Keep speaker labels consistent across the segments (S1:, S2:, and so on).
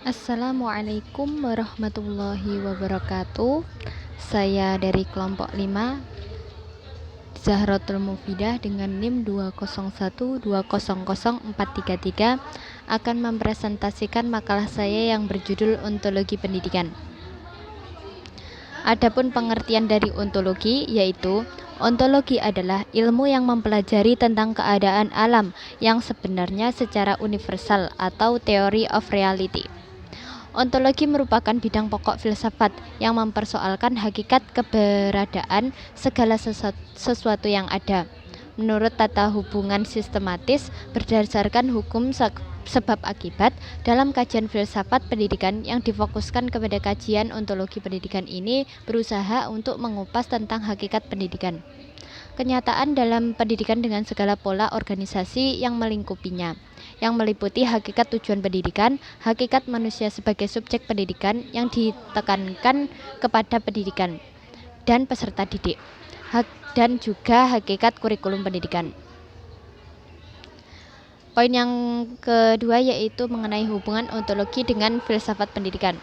S1: Assalamualaikum warahmatullahi wabarakatuh. Saya dari kelompok 5 Zahratul Mufidah dengan NIM 201200433 akan mempresentasikan makalah saya yang berjudul Ontologi Pendidikan. Adapun pengertian dari ontologi yaitu ontologi adalah ilmu yang mempelajari tentang keadaan alam yang sebenarnya secara universal atau theory of reality. Ontologi merupakan bidang pokok filsafat yang mempersoalkan hakikat keberadaan segala sesuatu yang ada. Menurut tata hubungan sistematis berdasarkan hukum sebab akibat, dalam kajian filsafat pendidikan yang difokuskan kepada kajian ontologi pendidikan ini berusaha untuk mengupas tentang hakikat pendidikan, kenyataan dalam pendidikan dengan segala pola organisasi yang melingkupinya, yang meliputi hakikat tujuan pendidikan, hakikat manusia sebagai subjek pendidikan yang ditekankan kepada pendidikan dan peserta didik, dan juga hakikat kurikulum pendidikan. Poin yang kedua yaitu mengenai hubungan ontologi dengan filsafat pendidikan.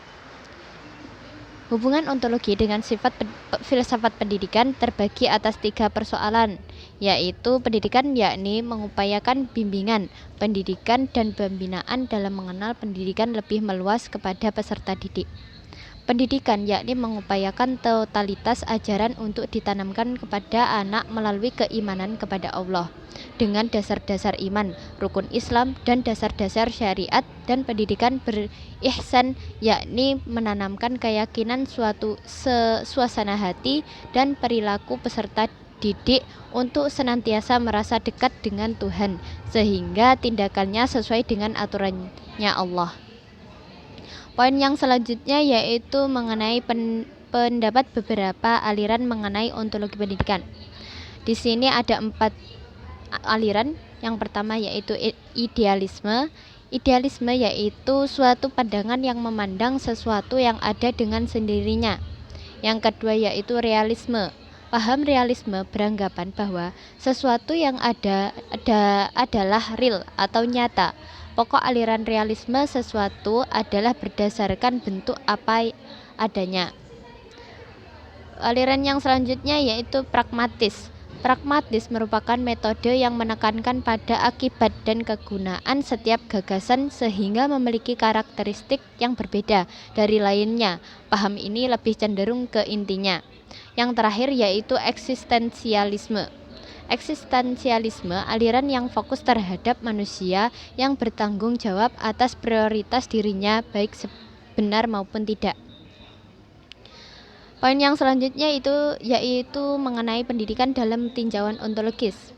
S1: Hubungan ontologi dengan sifat filsafat pendidikan terbagi atas 3 persoalan, yaitu pendidikan yakni mengupayakan bimbingan, pendidikan, dan pembinaan dalam mengenal pendidikan lebih meluas kepada peserta didik. Pendidikan yakni mengupayakan totalitas ajaran untuk ditanamkan kepada anak melalui keimanan kepada Allah dengan dasar-dasar iman, rukun Islam, dan dasar-dasar syariat, dan pendidikan berihsan yakni menanamkan keyakinan suasana hati dan perilaku peserta didik untuk senantiasa merasa dekat dengan Tuhan sehingga tindakannya sesuai dengan aturannya Allah. Poin yang selanjutnya yaitu mengenai pendapat beberapa aliran mengenai ontologi pendidikan. Di sini ada 4 aliran. Yang pertama yaitu idealisme. Idealisme yaitu suatu pandangan yang memandang sesuatu yang ada dengan sendirinya. Yang kedua yaitu realisme. Paham realisme beranggapan bahwa sesuatu yang ada adalah real atau nyata. Pokok aliran realisme sesuatu adalah berdasarkan bentuk apa adanya. Aliran yang selanjutnya yaitu pragmatis. Pragmatis merupakan metode yang menekankan pada akibat dan kegunaan setiap gagasan sehingga memiliki karakteristik yang berbeda dari lainnya. Paham ini lebih cenderung ke intinya. Yang terakhir yaitu eksistensialisme. Eksistensialisme aliran yang fokus terhadap manusia yang bertanggung jawab atas prioritas dirinya baik benar maupun tidak. Poin yang selanjutnya yaitu mengenai pendidikan dalam tinjauan ontologis.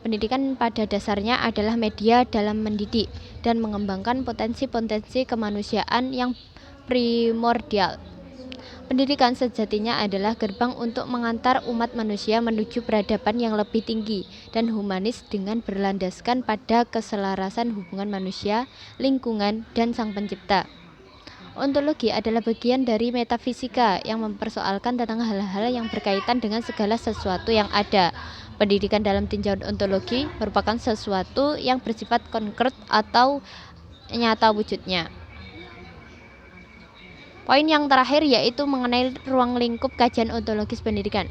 S1: Pendidikan pada dasarnya adalah media dalam mendidik dan mengembangkan potensi-potensi kemanusiaan yang primordial. Pendidikan sejatinya adalah gerbang untuk mengantar umat manusia menuju peradaban yang lebih tinggi dan humanis dengan berlandaskan pada keselarasan hubungan manusia, lingkungan, dan Sang Pencipta. Ontologi adalah bagian dari metafisika yang mempersoalkan tentang hal-hal yang berkaitan dengan segala sesuatu yang ada. Pendidikan dalam tinjauan ontologi merupakan sesuatu yang bersifat konkret atau nyata wujudnya. Poin yang terakhir yaitu mengenai ruang lingkup kajian ontologis pendidikan.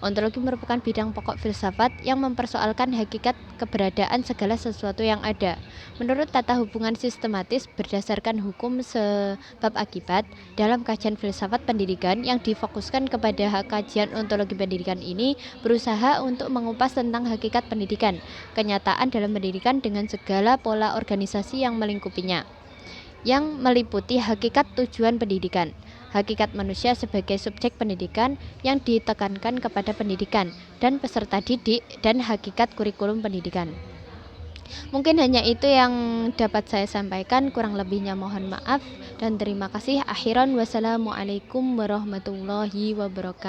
S1: Ontologi merupakan bidang pokok filsafat yang mempersoalkan hakikat keberadaan segala sesuatu yang ada. Menurut tata hubungan sistematis berdasarkan hukum sebab akibat, dalam kajian filsafat pendidikan yang difokuskan kepada kajian ontologi pendidikan ini berusaha untuk mengupas tentang hakikat pendidikan, kenyataan dalam pendidikan dengan segala pola organisasi yang melingkupinya, yang meliputi hakikat tujuan pendidikan, hakikat manusia sebagai subjek pendidikan yang ditekankan kepada pendidikan dan peserta didik, dan hakikat kurikulum pendidikan. Mungkin hanya itu yang dapat saya sampaikan, kurang lebihnya mohon maaf dan terima kasih. Akhiran wassalamualaikum warahmatullahi wabarakatuh.